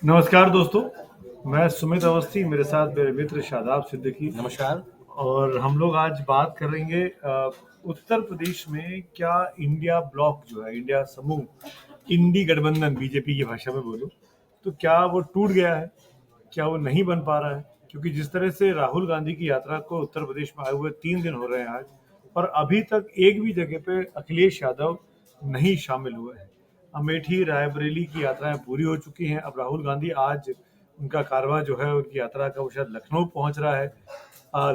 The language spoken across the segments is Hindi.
नमस्कार दोस्तों, मैं सुमित अवस्थी, मेरे साथ मेरे मित्र शादाब सिद्दीकी। नमस्कार। और हम लोग आज बात करेंगे उत्तर प्रदेश में क्या इंडिया ब्लॉक जो है, इंडिया समूह, इंडी गठबंधन बीजेपी की भाषा में बोलो तो क्या वो टूट गया है, क्या वो नहीं बन पा रहा है? क्योंकि जिस तरह से राहुल गांधी की यात्रा को उत्तर प्रदेश में आए हुए 3 दिन हो रहे हैं आज, और अभी तक एक भी जगह पे अखिलेश यादव नहीं शामिल हुए हैं। अमेठी रायबरेली की यात्राएं पूरी हो चुकी हैं। अब राहुल गांधी आज उनका कारवां जो है, उनकी यात्रा का, वो शायद लखनऊ पहुंच रहा है।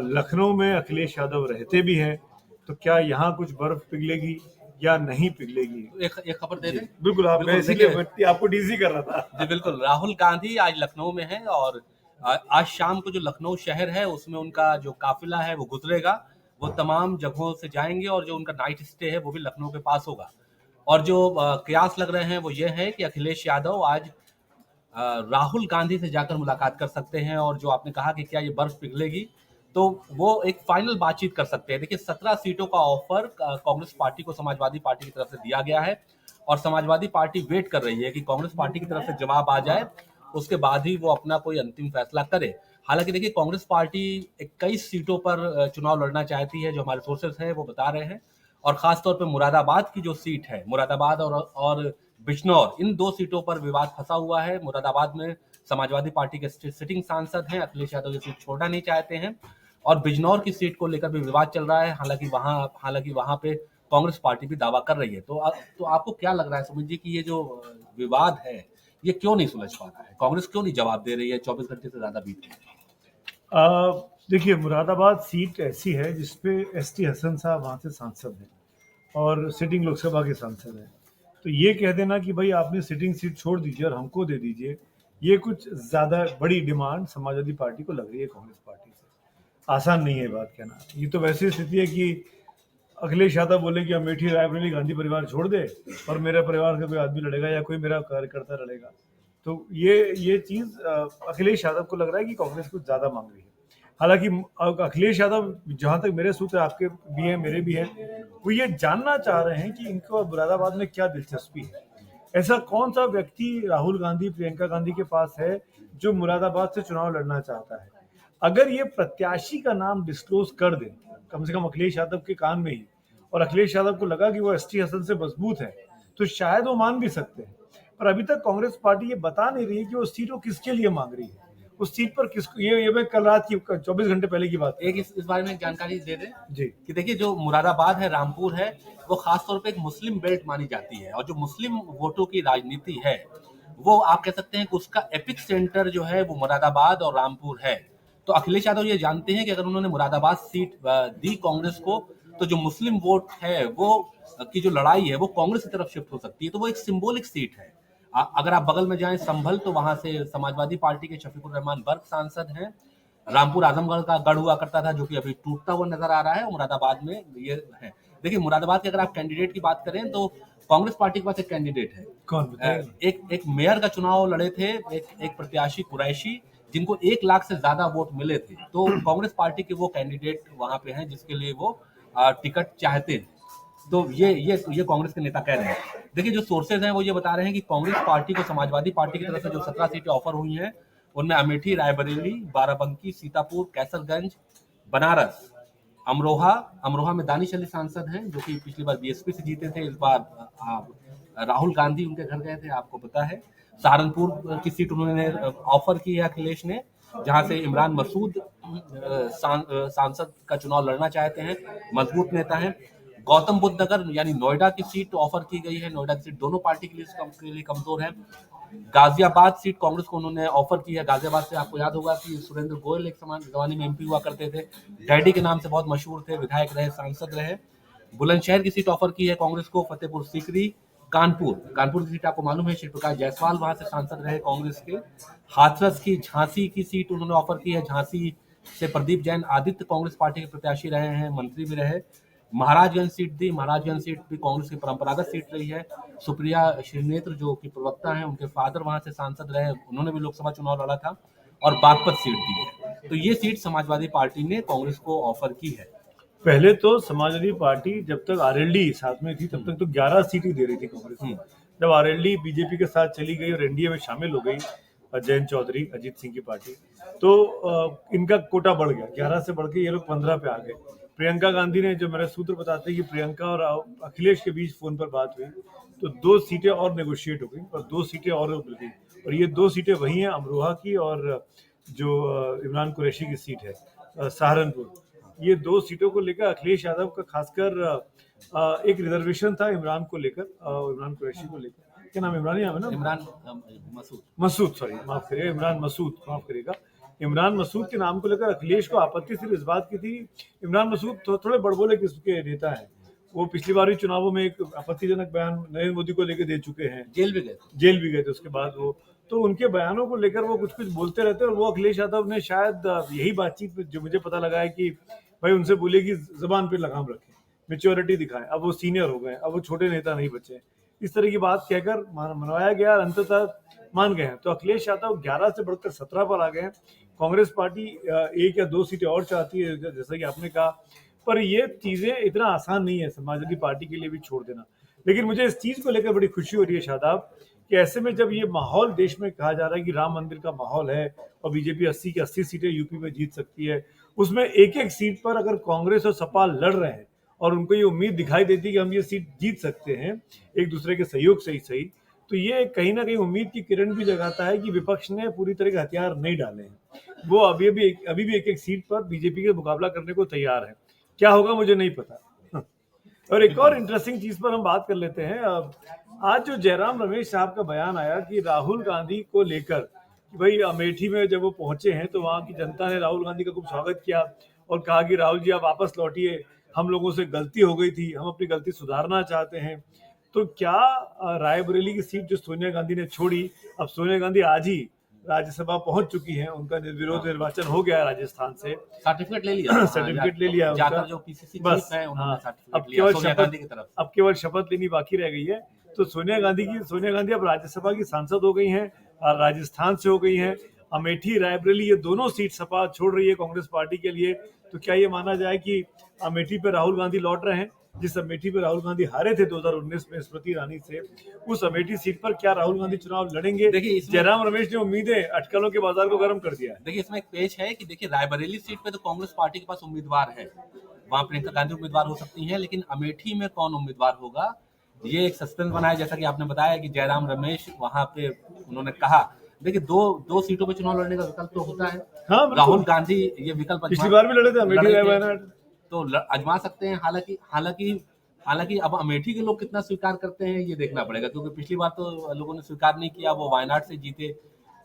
लखनऊ में अखिलेश यादव रहते भी हैं, तो क्या यहाँ कुछ बर्फ पिघलेगी या नहीं पिघलेगी? एक एक खबर दे जी दें? बिल्कुल, आप, मैं बिल्कुल, इसीलिए देखिए। आपको डीसी कर रहा था। जी, बिल्कुल, राहुल गांधी आज लखनऊ में हैं और आज शाम को जो लखनऊ शहर है, उसमें उनका जो काफ़िला है, वो गुज़रेगा। वो तमाम जगहों से जाएँगे और जो उनका नाइट स्टे है, वो भी लखनऊ के पास होगा। और जो कयास लग रहे हैं, वो ये है कि अखिलेश यादव आज राहुल गांधी से जाकर मुलाकात कर सकते हैं और जो आपने कहा कि क्या ये बर्फ पिघलेगी, तो वो एक फाइनल बातचीत कर सकते हैं। देखिए, 17 सीटों का ऑफर कांग्रेस पार्टी को समाजवादी पार्टी की तरफ से दिया गया है और समाजवादी पार्टी वेट कर रही है कि कांग्रेस पार्टी की तरफ से जवाब आ जाए, उसके बाद ही वो अपना कोई अंतिम फैसला करे। हालांकि देखिए, कांग्रेस पार्टी 21 सीटों पर चुनाव लड़ना चाहती है, जो हमारे सोर्सेज हैं वो बता रहे हैं। और खासतौर पर मुरादाबाद की जो सीट है, मुरादाबाद और बिजनौर, इन 2 सीटों पर विवाद फंसा हुआ है। मुरादाबाद में समाजवादी पार्टी के सिटिंग सांसद हैं, अखिलेश यादव ये सीट छोड़ना नहीं चाहते हैं और बिजनौर की सीट को लेकर भी विवाद चल रहा है। हालांकि वहां पे कांग्रेस पार्टी भी दावा कर रही है। तो आपको क्या लग रहा है सुमित जी कि ये जो विवाद है, ये क्यों नहीं सुलझ पा रहा है? कांग्रेस क्यों नहीं जवाब दे रही है 24 घंटे से ज्यादा बीत गए? देखिए, मुरादाबाद सीट ऐसी है जिसपे एसटी हसन साहब वहाँ से सांसद हैं और सिटिंग लोकसभा के सांसद हैं। तो ये कह देना कि भाई आपने सिटिंग सीट छोड़ दीजिए और हमको दे दीजिए, ये कुछ ज़्यादा बड़ी डिमांड समाजवादी पार्टी को लग रही है कांग्रेस पार्टी से। आसान नहीं है बात कहना। ये तो वैसी स्थिति है कि अखिलेश यादव बोले कि अमेठी रायबरेली गांधी परिवार छोड़ दे और मेरे परिवार का कोई आदमी लड़ेगा या कोई मेरा कार्यकर्ता लड़ेगा। तो ये चीज़ अखिलेश यादव को लग रहा है कि कांग्रेस कुछ ज़्यादा मांग रही है। हालांकि अखिलेश यादव, जहां तक मेरे सूत्र, आपके भी हैं मेरे भी हैं, वो ये जानना चाह रहे हैं कि इनको मुरादाबाद में क्या दिलचस्पी है। ऐसा कौन सा व्यक्ति राहुल गांधी, प्रियंका गांधी के पास है जो मुरादाबाद से चुनाव लड़ना चाहता है? अगर ये प्रत्याशी का नाम डिस्क्लोज कर दे, कम से कम अखिलेश यादव के कान में ही, और अखिलेश यादव को लगा कि वो एसटी हसन से मजबूत है, तो शायद वो मान भी सकते हैं। पर अभी तक कांग्रेस पार्टी ये बता नहीं रही है कि वो सीट वो किसके लिए मांग रही है, उस सीट पर किसको। ये मैं कल रात की 24 घंटे पहले की बात। एक इस बारे में जानकारी दे दें जी कि देखिए, जो मुरादाबाद है, रामपुर है, वो खासतौर पे एक मुस्लिम बेल्ट मानी जाती है और जो मुस्लिम वोटों की राजनीति है, वो आप कह सकते हैं कि उसका एपिक सेंटर जो है वो मुरादाबाद और रामपुर है। तो अखिलेश यादव ये जानते हैं कि अगर उन्होंने मुरादाबाद सीट दी कांग्रेस को, तो जो मुस्लिम वोट है वो की जो लड़ाई है वो कांग्रेस की तरफ शिफ्ट हो सकती है। तो वो एक सिंबॉलिक सीट है। अगर आप बगल में जाएं संभल, तो वहां से समाजवादी पार्टी के शफीकुर रहमान बर्क सांसद हैं। रामपुर आजमगढ़ का गढ़ हुआ करता था, जो कि अभी टूटता हुआ नजर आ रहा है। मुरादाबाद में ये है। देखिए, मुरादाबाद के अगर आप कैंडिडेट की बात करें, तो कांग्रेस पार्टी के पास एक कैंडिडेट है। कौन बताइए? एक मेयर का चुनाव लड़े थे, एक प्रत्याशी कुरैशी, जिनको 1 लाख से ज्यादा वोट मिले थे। तो कांग्रेस पार्टी के वो कैंडिडेट वहां पे हैं जिसके लिए वो टिकट चाहते हैं। तो ये कांग्रेस के नेता कह रहे हैं। देखिए, जो सोर्सेज हैं वो ये बता रहे हैं कि कांग्रेस पार्टी को समाजवादी पार्टी की तरफ से जो 17 सीटें ऑफर हुई हैं, उनमें अमेठी, रायबरेली, बाराबंकी, सीतापुर, कैसरगंज, बनारस, अमरोहा। अमरोहा में दानिश अली सांसद हैं, जो कि पिछली बार बीएसपी से जीते थे। इस बार राहुल गांधी उनके घर गए थे, आपको पता है। सहारनपुर की सीट उन्होंने ऑफर की है अखिलेश ने, जहां से इमरान मसूद सांसद का चुनाव लड़ना चाहते हैं, मजबूत नेता हैं। गौतम बुद्ध नगर यानी नोएडा की सीट ऑफर की गई है। नोएडा की सीट दोनों पार्टी के लिए कमजोर है। गाजियाबाद सीट कांग्रेस को उन्होंने ऑफर की है। गाजियाबाद से आपको याद होगा कि सुरेंद्र गोयल एक जमाने में एमपी हुआ करते थे, डैडी के नाम से बहुत मशहूर थे, विधायक रहे, सांसद रहे। बुलंदशहर की सीट ऑफर की है कांग्रेस को, फतेहपुर सीकरी। कानपुर की सीट आपको मालूम है, श्री प्रकाश जायसवाल वहां से सांसद रहे कांग्रेस के। हाथरस की झांसी की सीट उन्होंने ऑफर की है। झांसी से प्रदीप जैन आदित्य कांग्रेस पार्टी के प्रत्याशी रहे हैं, मंत्री भी रहे। महाराजगंज सीट दी। महाराजगंज सीट भी कांग्रेस की परंपरागत सीट रही है। सुप्रिया श्रीनेत्र जो कि प्रवक्ता हैं, उनके फादर वहां से सांसद रहे, उन्होंने भी लोकसभा चुनाव लड़ा था। और बागपत सीट दी है। तो ये सीट समाजवादी पार्टी ने कांग्रेस को ऑफर की है। पहले तो समाजवादी पार्टी जब तक आरएलडी साथ में थी, तब तक तो 11 सीट ही दे रही थी कांग्रेस को। जब आरएलडी बीजेपी के साथ चली गई और एनडीए में शामिल हो गई, जयंत चौधरी, अजीत सिंह की पार्टी। तो इनका कोटा बढ़ गया, 11 से बढ़ के ये लोग 15 पे आ गए। प्रियंका गांधी ने, जो मेरे सूत्र बताते हैं कि प्रियंका और अखिलेश के बीच फोन पर बात हुई, तो 2 सीटें और नेगोशिएट हो गई और 2 सीटें और मिल गई। और ये 2 सीटें वही हैं, अमरोहा की और जो इमरान कुरैशी की सीट है सहारनपुर। ये 2 सीटों को लेकर अखिलेश यादव का खासकर एक रिजर्वेशन था इमरान को लेकर, इमरान कुरैशी को लेकर। क्या नाम, इमरान ही नाम है ना? इमरान मसूद। मसूद, सॉरी, माफ करिएगा, इमरान मसूद, माफ करिएगा। इमरान मसूद के नाम को लेकर अखिलेश को आपत्ति सिर्फ इस बात की थी। इमरान मसूद थोड़े बड़बोले किस्म के नेता हैं। वो पिछली बार भी चुनावों में एक आपत्तिजनक बयान नरेंद्र मोदी को लेकर दे चुके हैं, जेल भी गए। जेल भी गए थे उसके बाद वो। तो उनके बयानों को लेकर वो कुछ कुछ बोलते रहते हैं। और वो अखिलेश यादव ने शायद यही बातचीत में, जो मुझे पता लगा है, कि भाई उनसे बोले कि जबान पे लगाम रखें, मेच्योरिटी दिखाएं। अब वो सीनियर हो गए, अब वो छोटे नेता नहीं बचे। इस तरह की बात कहकर मनवाया गया और अंततः मान गए हैं। तो अखिलेश यादव 11 से बढ़कर 17 पर आ गए हैं। कांग्रेस पार्टी 1 या 2 सीटें और चाहती है, जैसा कि आपने कहा। पर ये चीजें इतना आसान नहीं है समाजवादी पार्टी के लिए भी छोड़ देना। लेकिन मुझे इस चीज को लेकर बड़ी खुशी हो रही है शादाब, कि ऐसे में जब ये माहौल देश में कहा जा रहा है कि राम मंदिर का माहौल है और बीजेपी 80 की 80 सीटें यूपी में जीत सकती है, उसमें एक एक सीट पर अगर कांग्रेस और सपा लड़ रहे हैं और उनको ये उम्मीद दिखाई देती है कि हम ये सीट जीत सकते हैं एक दूसरे के सहयोग से ही सही, तो ये कहीं ना कहीं उम्मीद की किरण भी जगाता है कि विपक्ष ने पूरी तरह के हथियार नहीं डाले हैं। वो अभी भी एक एक सीट पर बीजेपी के मुकाबला करने को तैयार है। क्या होगा मुझे नहीं पता। और एक और इंटरेस्टिंग चीज पर हम बात कर लेते हैं। आज जो जयराम रमेश साहब का बयान आया कि राहुल गांधी को लेकर, कि भाई अमेठी में जब वो पहुंचे हैं तो वहां की जनता ने राहुल गांधी का खूब स्वागत किया और कहा कि राहुल जी आप वापस लौटिए, हम लोगों से गलती हो गई थी, हम अपनी गलती सुधारना चाहते हैं। तो क्या रायबरेली की सीट जो सोनिया गांधी ने छोड़ी, अब सोनिया गांधी आज ही राज्यसभा पहुंच चुकी हैं, उनका निर्विरोध निर्वाचन हो गया है राजस्थान से, सर्टिफिकेट ले लिया। सर्टिफिकेट ले लिया जाकर उनका, जो पीसीसी बस। चीफ है उन्होंने हाँ, सर्टिफिकेट लिया सोनिया गांधी की तरफ। अब केवल शपथ लेनी बाकी रह गई है। तो सोनिया गांधी अब राज्यसभा की सांसद हो गई हैं और राजस्थान से हो गई हैं। अमेठी, रायबरेली, ये दोनों सीट सपा छोड़ रही है कांग्रेस पार्टी के लिए। तो क्या ये माना जाए कि अमेठी पे राहुल गांधी लौट रहे हैं? जिस अमेठी पे राहुल गांधी हारे थे 2019 में स्मृति ईरानी से, उस अमेठी सीट पर क्या राहुल गांधी चुनाव लड़ेंगे? देखिए, जयराम रमेश ने उम्मीदें, अटकलों के बाजार को गर्म कर दिया है। देखिए इसमें एक पेज है कि देखिए रायबरेली सीट पे तो कांग्रेस पार्टी के पास उम्मीदवार है, वहां प्रियंका गांधी उम्मीदवार हो सकती हैं, लेकिन अमेठी में कौन उम्मीदवार होगा ये एक सस्पेंस बना है। जैसा कि आपने बताया कि जयराम रमेश वहां पे उन्होंने कहा, देखिए दो सीटों पे चुनाव लड़ने का विकल्प तो होता है। हाँ, राहुल गांधी ये विकल्प पिछली बार भी लड़े थे अमेठी, वायनाड, तो आजमा सकते हैं। हालांकि अब अमेठी के लोग कितना स्वीकार करते हैं ये देखना पड़ेगा, क्योंकि पिछली बार तो लोगों ने स्वीकार नहीं किया, वो वायनाड से जीते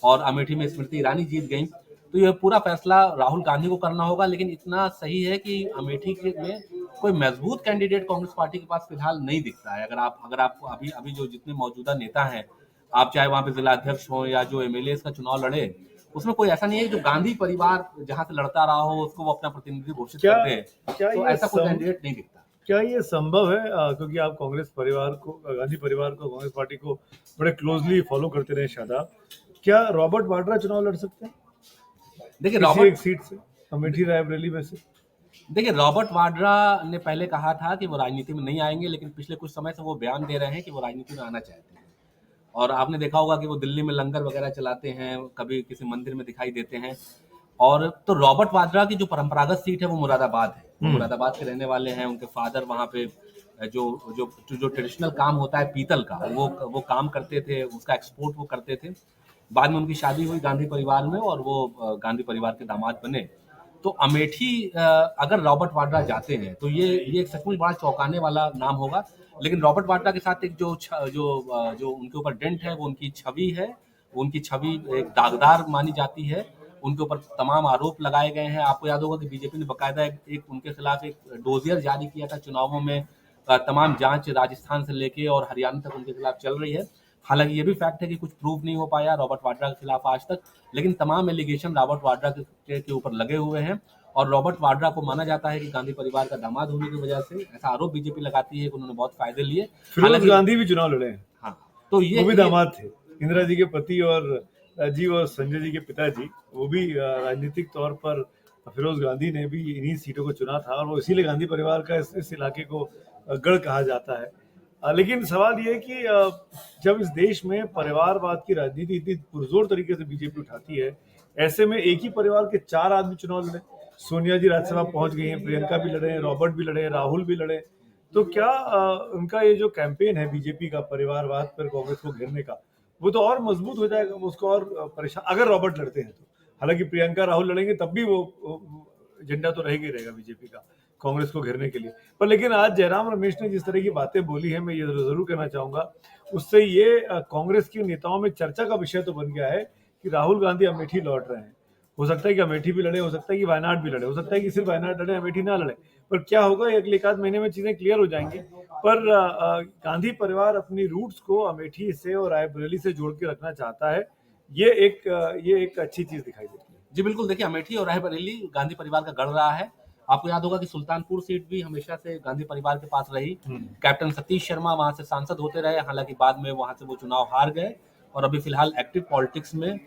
और अमेठी में स्मृति ईरानी जीत गई। तो ये पूरा फैसला राहुल गांधी को करना होगा। लेकिन इतना सही है कि अमेठी में कोई मजबूत कैंडिडेट कांग्रेस पार्टी के पास फिलहाल नहीं दिखता है। अगर आपको अभी जो जितने मौजूदा नेता हैं, आप चाहे वहां पे जिला अध्यक्ष हो या जो एमएलए का चुनाव लड़े, उसमें कोई ऐसा नहीं है कि जो गांधी परिवार जहां से लड़ता रहा हो उसको वो अपना प्रतिनिधि घोषित कर दे। तो ऐसा कोई कैंडिडेट नहीं दिखता। क्या ये संभव है? क्योंकि आप कांग्रेस परिवार को, गांधी परिवार को, कांग्रेस पार्टी को बड़े क्लोजली फॉलो करते रहे शादाब, क्या रॉबर्ट वाड्रा चुनाव लड़ सकते हैं देखिए किसी एक सीट से, अमेठी रायबरेली में से? देखिए रॉबर्ट वाड्रा ने पहले कहा था कि वो राजनीति में नहीं आएंगे, लेकिन पिछले कुछ समय से वो बयान दे रहे हैं कि वो राजनीति में आना चाहते हैं। और आपने देखा होगा कि वो दिल्ली में लंगर वगैरह चलाते हैं, कभी किसी मंदिर में दिखाई देते हैं। और तो रॉबर्ट वाड्रा की जो परंपरागत सीट है वो मुरादाबाद है, वो मुरादाबाद के रहने वाले हैं। उनके फादर वहाँ पे जो जो जो ट्रेडिशनल काम होता है पीतल का, वो काम करते थे, उसका एक्सपोर्ट वो करते थे। बाद में उनकी शादी हुई गांधी परिवार में और वो गांधी परिवार के दामाद बने। तो अमेठी अगर रॉबर्ट वाड्रा जाते हैं तो ये एक सचमुच बड़ा चौंकाने वाला नाम होगा। लेकिन रॉबर्ट वाड्रा के साथ एक जो उनके ऊपर डेंट है वो उनकी छवि है। उनकी छवि एक दागदार मानी जाती है। उनके ऊपर तमाम आरोप लगाए गए हैं। आपको याद होगा कि बीजेपी ने बकायदा एक उनके खिलाफ एक डोजियर जारी किया था चुनावों में। तमाम जांच राजस्थान से लेके और हरियाणा तक उनके खिलाफ चल रही है। हालांकि ये भी फैक्ट है कि कुछ प्रूफ नहीं हो पाया रॉबर्ट वाड्रा के खिलाफ आज तक, लेकिन तमाम एलिगेशन रॉबर्ट वाड्रा के ऊपर लगे हुए हैं। और रॉबर्ट वाड्रा को माना जाता है कि गांधी परिवार का दामाद होने की वजह से ऐसा आरोप बीजेपी लगाती है कि उन्होंने बहुत फायदे लिए। फिरोज गांधी भी चुनाव लड़े हैं। हाँ, तो वो भी दामाद थे, इंदिरा जी के पति और राजीव और संजय जी के पिताजी। वो भी राजनीतिक तौर पर फिरोज गांधी ने भी इन्हीं सीटों को चुना था और वो इसीलिए गांधी परिवार का इस इलाके को गढ़ कहा जाता है। लेकिन सवाल ये है कि जब इस देश में परिवारवाद की राजनीति इतनी पुरजोर तरीके से बीजेपी उठाती है, ऐसे में एक ही परिवार के 4 आदमी चुनाव लड़े। सोनिया जी राज्यसभा पहुंच गई हैं, प्रियंका भी लड़े हैं, रॉबर्ट भी लड़े हैं, राहुल भी लड़े। तो क्या उनका ये जो कैंपेन है बीजेपी का परिवारवाद पर कांग्रेस को घेरने का, वो तो और मजबूत हो जाएगा, उसको और परेशान, अगर रॉबर्ट लड़ते हैं तो। हालांकि प्रियंका राहुल लड़ेंगे तब भी वो एजेंडा तो रहेगा ही रहेगा बीजेपी का कांग्रेस को घेरने के लिए। पर लेकिन आज जयराम रमेश ने जिस तरह की बातें बोली है, मैं ये जरूर कहना चाहूंगा, उससे ये कांग्रेस के नेताओं में चर्चा का विषय तो बन गया है कि राहुल गांधी अमेठी लौट रहे हैं। हो सकता है कि अमेठी भी लड़े, हो सकता है कि वायनाड भी लड़े, हो सकता है कि सिर्फ वायनाड लड़े, अमेठी ना लड़े। पर क्या होगा, ये अगले 1 आध महीने में चीजें क्लियर हो जाएंगी। पर गांधी परिवार अपनी रूट्स को अमेठी से और रायबरेली से जोड़ के रखना चाहता है। ये एक अच्छी चीज दिखाई देती है। जी बिल्कुल, देखिए अमेठी और रायबरेली गांधी परिवार का गढ़ रहा है। आपको याद होगा कि सुल्तानपुर सीट भी हमेशा से गांधी परिवार के पास रही। कैप्टन सतीश शर्मा वहां से सांसद होते रहे, हालांकि बाद में वहां से वो चुनाव हार गए और अभी फिलहाल एक्टिव पॉलिटिक्स में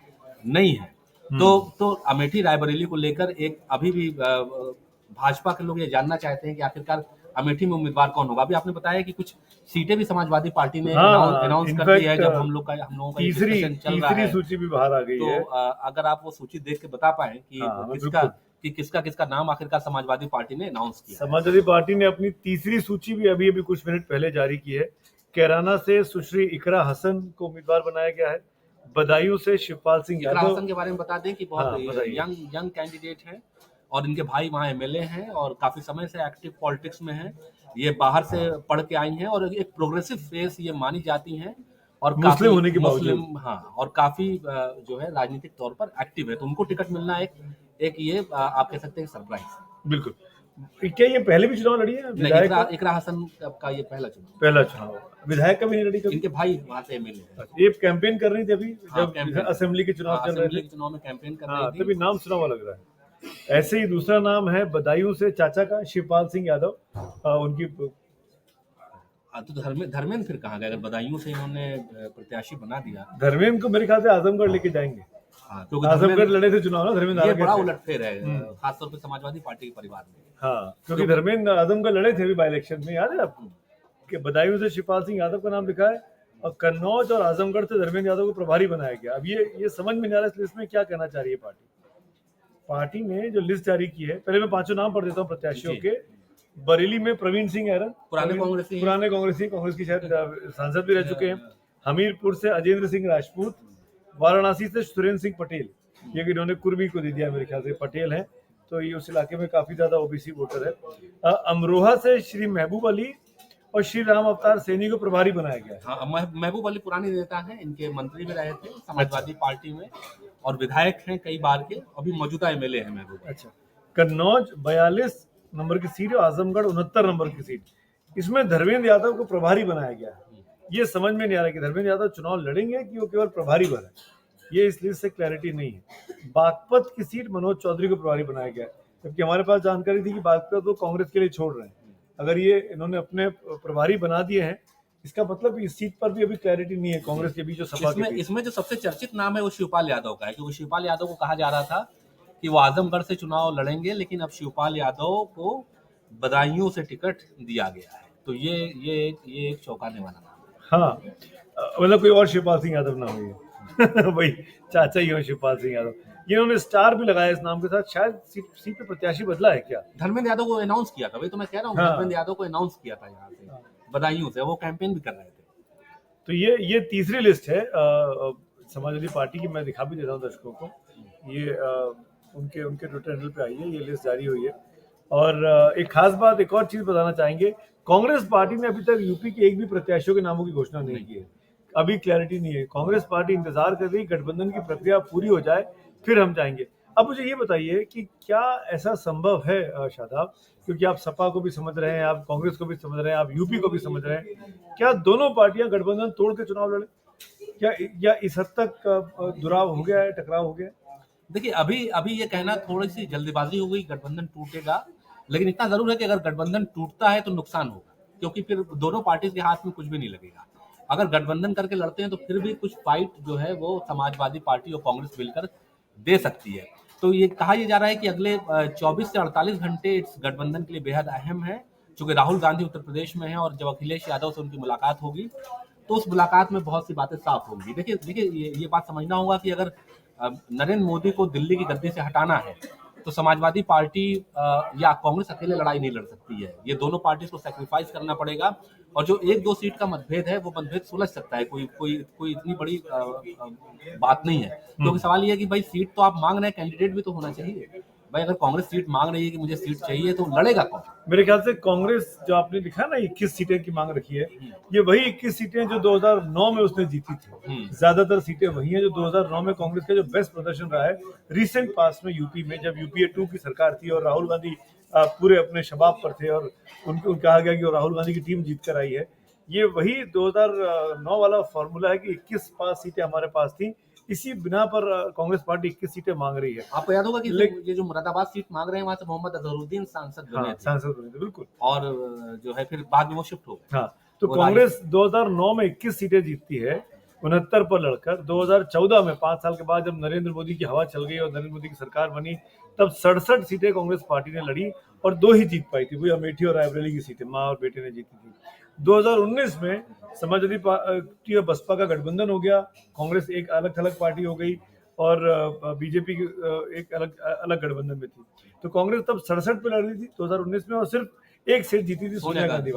नहीं है। तो अमेठी रायबरेली को लेकर एक अभी भी भाजपा के लोग ये जानना चाहते हैं कि आखिरकार अमेठी में उम्मीदवार कौन होगा। अभी आपने बताया कि कुछ सीटें भी समाजवादी पार्टी ने अनाउंस कर दी है। जब हम लोगों का तीसरी सूची भी बाहर आ गई तो है। अगर आप वो सूची देख के बता पाए कि किसका नाम आखिरकार समाजवादी पार्टी ने अनाउंस किया। समाजवादी पार्टी ने अपनी तीसरी सूची भी अभी कुछ मिनट पहले जारी की है। कैराना से सुश्री इकरा हसन को उम्मीदवार बनाया गया है। बदायूं से शिवपाल सिंह इकरा यादव। हसन के बारे में बता दें कि बहुत यंग कैंडिडेट है और इनके भाई वहाँ एमएलए हैं और काफी समय से एक्टिव पॉलिटिक्स में हैं। ये बाहर से पढ़ के आई हैं और एक प्रोग्रेसिव फेस ये मानी जाती हैं और मुस्लिम होने के बावजूद और काफी जो है राजनीतिक तौर पर एक्टिव है। तो उनको टिकट मिलना एक ये आप कह सकते हैं सरप्राइज। बिल्कुल। क्या ये पहले भी चुनाव लड़ी है? इकरा हसन का ये पहला चुनाव। विधायक का भी नहीं लड़ी कभी? इनके भाई वहाँ से एमएलए। ये कैंपेन कर रही थी अभी जब असेंबली के चुनाव चल रहे थे। चुनाव में कैंपेन कर रही थी, तभी नाम सुना हुआ लग रहा है। ऐसे ही दूसरा नाम है बदायूं से चाचा का शिवपाल सिंह यादव। उनकी तो धर्मेंद्र फिर कहाँ गए? अगर बदायूं से इन्होंने प्रत्याशी बना दिया, धर्मेंद्र को मेरे ख्याल से आजमगढ़ लेके जाएंगे। क्योंकि आजमगढ़ लड़े थे चुनाव ना, धर्मेंद्र। ये बड़ा उलटफेर है खासतौर पर समाजवादी पार्टी के परिवार में। क्योंकि धर्मेंद्र आजमगढ़ लड़े थे अभी बाई इलेक्शन में, याद है आपको कि बदायूं से शिवपाल सिंह यादव का नाम लिखा है और कन्नौज और आजमगढ़ से धर्मेंद्र यादव को प्रभारी बनाया गया। अब ये समझ में नहीं आ रहा इस लिस्ट में क्या कहना चाह रही है पार्टी ने जो लिस्ट जारी की है। पहले मैं 5 नाम पढ़ देता हूँ प्रत्याशियों के। बरेली में प्रवीण सिंह ऐरन, पुराने कांग्रेस की शायद सांसद भी रह चुके हैं। हमीरपुर से अजेंद्र सिंह राजपूत, वाराणसी से सुरेंद्र सिंह पटेल, ये इन्होंने कुर्मी को दे दिया मेरे ख्याल से, पटेल है तो ये उस इलाके में काफी ज्यादा ओबीसी वोटर है। अमरोहा से श्री महबूब अली और श्री राम अवतार सैनी को प्रभारी बनाया गया है। महबूब अली पुराने नेता हैं, इनके मंत्री भी रहे थे समाजवादी पार्टी में और विधायक हैं कई बार के, अभी मौजूदा एमएलए हैं महबूब। अच्छा। कन्नौज 42 नंबर की सीट और आजमगढ़ 69 नंबर की सीट, इसमें धर्मेंद्र यादव को प्रभारी बनाया गया है। ये समझ में नहीं आ रहा कि धर्मेंद्र यादव चुनाव लड़ेंगे कि वो केवल प्रभारी बने, ये इस लिस्ट से क्लैरिटी नहीं है। बागपत की सीट मनोज चौधरी को प्रभारी बनाया गया है, जबकि हमारे पास जानकारी थी कि बागपत वो कांग्रेस के लिए छोड़ रहे हैं। अगर ये इन्होंने अपने प्रभारी बना दिए हैं, इसका मतलब इस सीट पर भी अभी क्लैरिटी नहीं है कांग्रेस के बीच। इसमें जो सबसे चर्चित नाम है वो शिवपाल यादव का है, क्योंकि शिवपाल यादव को कहा जा रहा था कि वो आजमगढ़ से चुनाव लड़ेंगे, लेकिन अब शिवपाल यादव को बदायूं से टिकट दिया गया है। तो ये एक चौंकाने वाला नाम है। मतलब कोई और शिवपाल सिंह यादव ना हो भाई चाचा ही हो शिवपाल सिंह यादव। ये उन्होंने स्टार भी लगाया इस नाम के साथ। शायद सीट पे प्रत्याशी बदला है क्या? धर्मेंद्र यादव को अनाउंस किया था, वही तो मैं कह रहा हूँ। धर्मेंद्र यादव को अनाउंस किया था यहाँ से बदायूं से, वो कैंपेन भी कर रहे थे। तो ये तीसरी लिस्ट है समाजवादी पार्टी की। मैं दिखा भी देता हूँ दर्शकों को। ये उनके ट्विटर हैंडल पे आई है, ये लिस्ट जारी हुई है। और एक खास बात, एक और चीज बताना चाहेंगे, कांग्रेस पार्टी ने अभी तक यूपी के एक भी प्रत्याशियों के नामों की घोषणा नहीं की है। अभी क्लैरिटी नहीं है। कांग्रेस पार्टी इंतजार कर रही, गठबंधन की प्रक्रिया पूरी हो जाए फिर हम जाएंगे। अब मुझे ये बताइए कि क्या ऐसा संभव है शादाब, क्योंकि आप सपा को भी समझ रहे हैं, आप कांग्रेस को भी समझ रहे हैं, आप यूपी को भी समझ रहे हैं, क्या दोनों पार्टियां गठबंधन तोड़ के चुनाव लड़े? क्या इस हद तक दुराव हो गया है, टकराव हो गया? देखिए अभी ये कहना थोड़ी सी जल्दीबाजी हो गई, गठबंधन टूटेगा। लेकिन इतना जरूर है कि अगर गठबंधन टूटता है तो नुकसान होगा, क्योंकि फिर दोनों पार्टी के हाथ में कुछ भी नहीं लगेगा। अगर गठबंधन करके लड़ते हैं तो फिर भी कुछ फाइट जो है वो समाजवादी पार्टी और कांग्रेस मिलकर दे सकती है। तो ये कहा जा रहा है कि अगले 24 से 48 घंटे इस गठबंधन के लिए बेहद अहम है। चूंकि राहुल गांधी उत्तर प्रदेश में है और जब अखिलेश यादव से उनकी मुलाकात होगी तो उस मुलाकात में बहुत सी बातें साफ होंगी। देखिए देखिए ये बात समझना होगा कि अगर नरेंद्र मोदी को दिल्ली की गद्दी से हटाना है तो समाजवादी पार्टी या कांग्रेस अकेले लड़ाई नहीं लड़ सकती है, ये दोनों पार्टी को सेक्रीफाइस करना पड़ेगा। और जो एक दो सीट का मतभेद है वो मतभेद सुलझ सकता है, कोई कोई कोई इतनी बड़ी बात नहीं है। क्योंकि सवाल ये है कि भाई सीट तो आप मांग रहे हैं, कैंडिडेट भी तो होना चाहिए। भाई अगर कांग्रेस सीट मांग रही है कि मुझे सीट चाहिए तो लड़ेगा कौन? मेरे ख्याल से कांग्रेस जो आपने लिखा ना 21 सीटें की मांग रखी है, ये वही 21 सीटें जो 2009 में उसने जीती थी। ज्यादातर सीटें वही हैं जो 2009 में कांग्रेस का जो बेस्ट प्रदर्शन रहा है रिसेंट पास में यूपी में, जब यूपीए 2 की सरकार थी और राहुल गांधी पूरे अपने शबाब पर थे और उनको कहा गया कि राहुल गांधी की टीम जीत कर आई है। ये वही 2009 वाला फॉर्मूला है कि 21 पास सीटें हमारे पास थी, इसी बिना पर कांग्रेस पार्टी 21 सीटें मांग रही है। आपको याद होगा कि ये जो मुरादाबाद सीट मांग रहे हैं वहां से मोहम्मद अजहरुद्दीन सांसद बने थे। सांसद बने थे, बिल्कुल। और जो है फिर बाद में वो शिफ्ट हो गए। तो कांग्रेस 2009 में 21 सीटें जीतती है 69 पर लड़कर। 2014 में 5 साल के बाद जब नरेंद्र मोदी की हवा चल गई और नरेंद्र मोदी की सरकार बनी, तब 67 सीटें कांग्रेस पार्टी ने लड़ी और 2 ही जीत पाई थी, वही अमेठी और रायबरेली की सीटें माँ और बेटे ने जीती थी। 2019 में समाजवादी पार्टी और बसपा का गठबंधन हो गया, कांग्रेस एक अलग थलग पार्टी हो गई और बीजेपी एक अलग अलग गठबंधन में थी। तो कांग्रेस तब 67 पे लड़ रही थी 2019 में और सिर्फ एक सीट जीती थी, सोनिया गांधी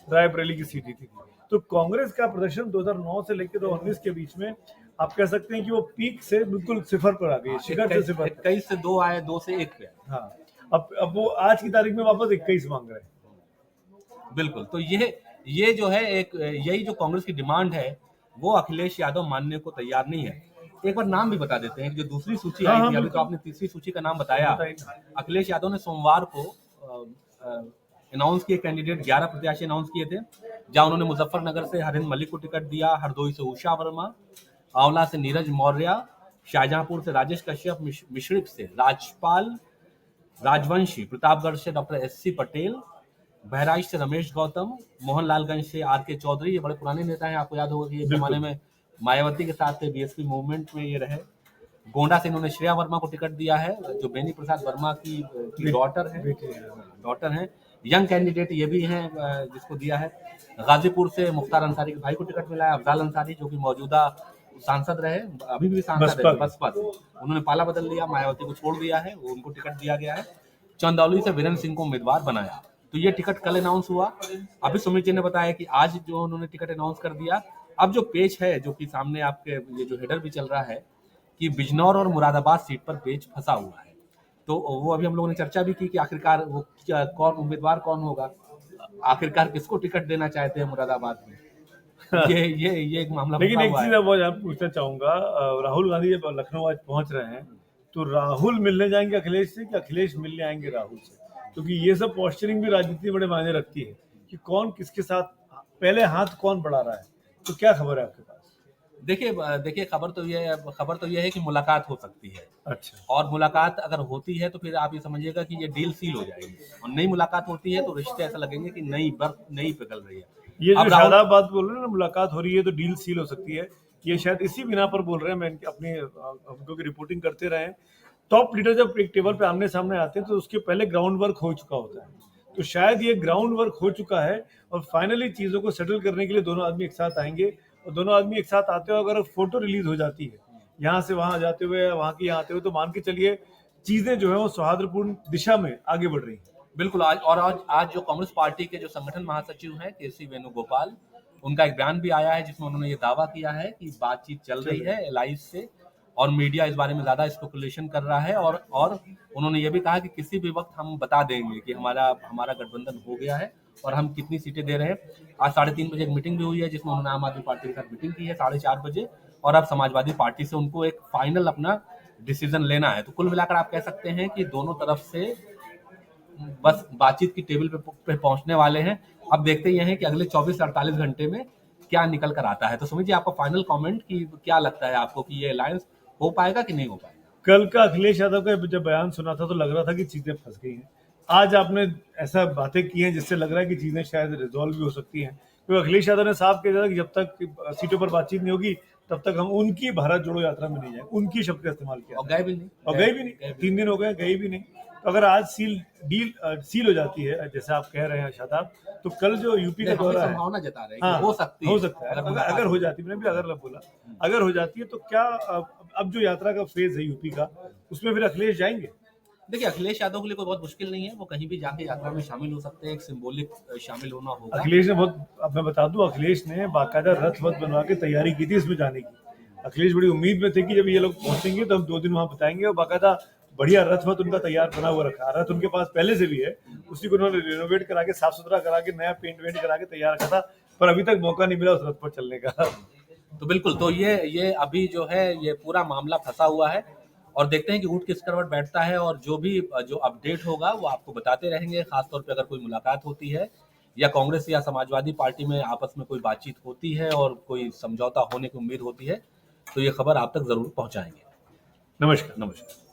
रायबरेली की सीट जीती थी। तो कांग्रेस का प्रदर्शन 2009 से लेकर 2019 के बीच में आप कह सकते हैं कि वो पीक से बिल्कुल सिफर पर आ गई, शिखर से सिफर। 21 से 2 आए, 2 से 1 पे। हाँ, अब वो आज की तारीख में वापस 21 मांग रहे हैं। बिल्कुल। तो ये जो है एक यही जो कांग्रेस की डिमांड है वो अखिलेश यादव मानने को तैयार नहीं है। एक बार नाम भी बता देते हैं, जो दूसरी सूची आई थी, अभी तो आपने तीसरी सूची का नाम बताया। अखिलेश यादव ने सोमवार को अनाउंस किए कैंडिडेट, 11 प्रत्याशी अनाउंस किए थे, जहां उन्होंने मुजफ्फरनगर से हरिंद मलिक को टिकट दिया, हरदोई से उषा वर्मा, आंवला से नीरज मौर्य, शाहजहांपुर से राजेश कश्यप, मिश्रिक से राजपाल राजवंशी, प्रतापगढ़ से डॉक्टर SC पटेल, बहराइच से रमेश गौतम, मोहनलालगंज से RK चौधरी। ये बड़े पुराने नेता हैं, आपको याद होगा कि एक जमाने में मायावती के साथ BSP मूवमेंट में ये रहे। गोंडा से इन्होंने श्रेया वर्मा को टिकट दिया है, जो बेनी प्रसाद वर्मा की डॉटर हैं। यंग कैंडिडेट ये भी हैं जिसको दिया है। गाजीपुर से मुख्तार अंसारी के भाई को टिकट मिला है, अफजाल अंसारी, जो कि मौजूदा सांसद रहे, अभी भी सांसद है बसपा से। उन्होंने पाला बदल लिया, मायावती को छोड़ दिया है, उनको टिकट दिया गया है। चंदौली से वीरेंद्र सिंह को उम्मीदवार बनाया। तो ये टिकट कल अनाउंस हुआ। अभी सुमित जी ने बताया कि आज जो उन्होंने टिकट अनाउंस कर दिया। अब जो पेच है, जो कि सामने आपके ये जो हेडर भी चल रहा है कि बिजनौर और मुरादाबाद सीट पर पेच फंसा हुआ है, तो वो अभी हम लोगों ने चर्चा भी की कि आखिरकार वो कौन उम्मीदवार कौन होगा, आखिरकार किसको टिकट देना चाहते हैं मुरादाबाद में। ये एक मामला। लेकिन एक चीज वो पूछना चाहूंगा, राहुल गांधी जब लखनऊ आज पहुंच रहे हैं तो राहुल मिलने जाएंगे अखिलेश से कि अखिलेश मिलने आएंगे राहुल से? क्योंकि ये सब पोस्चरिंग भी राजनीति में बड़े मायने रखती है कि कौन किसके साथ पहले हाथ कौन बढ़ा रहा है। तो क्या खबर है आपके पास? देखिए खबर तो ये है कि मुलाकात हो सकती है। अच्छा। और मुलाकात अगर होती है तो फिर आप ये समझिएगा कि ये डील सील हो जाएगी, और नई मुलाकात होती है तो रिश्ते ऐसा लगेंगे कि नई बर्फ नई पिघल रही है। ये जो शादाब बात बोल रहे हैं ना, मुलाकात हो रही है तो डील सील हो सकती है, ये शायद इसी बिना पर बोल रहे हैं। मैं अपनी क्योंकि रिपोर्टिंग करते रहे, टॉप लीडर जब एक टेबल पे आमने सामने आते हैं तो उसके पहले ग्राउंड वर्क हो चुका होता है। तो शायद ये ग्राउंड वर्क हो चुका है और फाइनली चीज़ों को सेटल करने के लिए दोनों आदमी एक साथ आएंगे। और दोनों आदमी एक साथ आते हुए अगर फोटो रिलीज हो जाती है यहाँ से वहाँ जाते हुए, वहाँ की यहाँ आते हुए, तो मान के चलिए चीज़ें जो है वो सौहार्दपूर्ण दिशा में आगे बढ़ रही हैं। बिल्कुल। आज जो कांग्रेस पार्टी के जो संगठन महासचिव हैं KC वेणुगोपाल, उनका एक बयान भी आया है जिसमें उन्होंने ये दावा किया है कि बातचीत चल रही है एलाइज से, और मीडिया इस बारे में ज्यादा स्पेकुलेशन कर रहा है। और उन्होंने ये भी कहा कि किसी भी वक्त हम बता देंगे कि हमारा गठबंधन हो गया है और हम कितनी सीटें दे रहे हैं। आज 3:30 बजे एक मीटिंग भी हुई है जिसमें उन्होंने आम आदमी पार्टी के साथ मीटिंग की है 4:30 बजे, और अब समाजवादी पार्टी से उनको एक फाइनल अपना डिसीजन लेना है। तो कुल मिलाकर आप कह सकते हैं कि दोनों तरफ से बस बातचीत की टेबल पे पहुंचने वाले हैं। अब देखते ही हैं कि अगले 24 से 48 घंटे में क्या निकल कर आता है। तो सुमित जी, आपका फाइनल कमेंट कि क्या लगता है आपको कि ये अलायंस हो पाएगा कि नहीं हो पाएगा? कल का अखिलेश यादव का जब बयान सुना था तो लग रहा था कि चीजें फंस गई हैं। आज आपने ऐसा बातें की हैं जिससे लग रहा है कि चीजें शायद रिजॉल्व भी हो सकती हैं, क्योंकि अखिलेश यादव ने साफ कह दिया कि जब तक सीटों पर बातचीत नहीं होगी तब तक हम उनकी भारत जोड़ो यात्रा में नहीं जाएंगे। उनकी शब्द का इस्तेमाल किया और गए भी नहीं। 3 दिन हो गए, गए भी नहीं। तो अगर आज सील हो जाती है जैसे आप कह रहे हैं शादाब, तो कल जो यूपी का हम भी दौरा है, संभावना जता रहे हैं कि हाँ, हो सकती हो सकता है। अगर अगर मुलाकात अगर हो हो। जाती, मैंने भी अगर बोला, अगर हो जाती है तो क्या अब जो यात्रा का फेज है यूपी का, उसमें फिर अखिलेश जाएंगे? देखिए, अखिलेश यादव के लिए कोई बहुत मुश्किल नहीं है, वो कहीं भी जाके यात्रा में शामिल हो सकते हैं, एक सिंबॉलिक शामिल होना होगा। अखिलेश ने बहुत, अब मैं बता दूं, अखिलेश ने बाकायदा रथ वथ बनवा के तैयारी की थी इसमें जाने की। अखिलेश बड़ी उम्मीद में थे कि जब ये लोग पहुंचेंगे तो हम 2 दिन वहां बताएंगे, और बाकायदा बढ़िया रथ वथ उनका तैयार बना हुआ रखा है। रथ उनके पास पहले से भी है, उसी को उन्होंने रिनोवेट करा के, साफ सुथरा करा के, नया पेंट वेंट करा के तैयार रखा था, पर अभी तक मौका नहीं मिला उस रथ पर चलने का। तो बिल्कुल, तो ये अभी जो है ये पूरा मामला फंसा हुआ है और देखते हैं कि ऊँट किस करवट बैठता है, और जो भी जो अपडेट होगा वो आपको बताते रहेंगे। खासतौर पे अगर कोई मुलाकात होती है या कांग्रेस या समाजवादी पार्टी में आपस में कोई बातचीत होती है और कोई समझौता होने की उम्मीद होती है, तो ये खबर आप तक जरूर पहुंचाएंगे। नमस्कार। नमस्कार।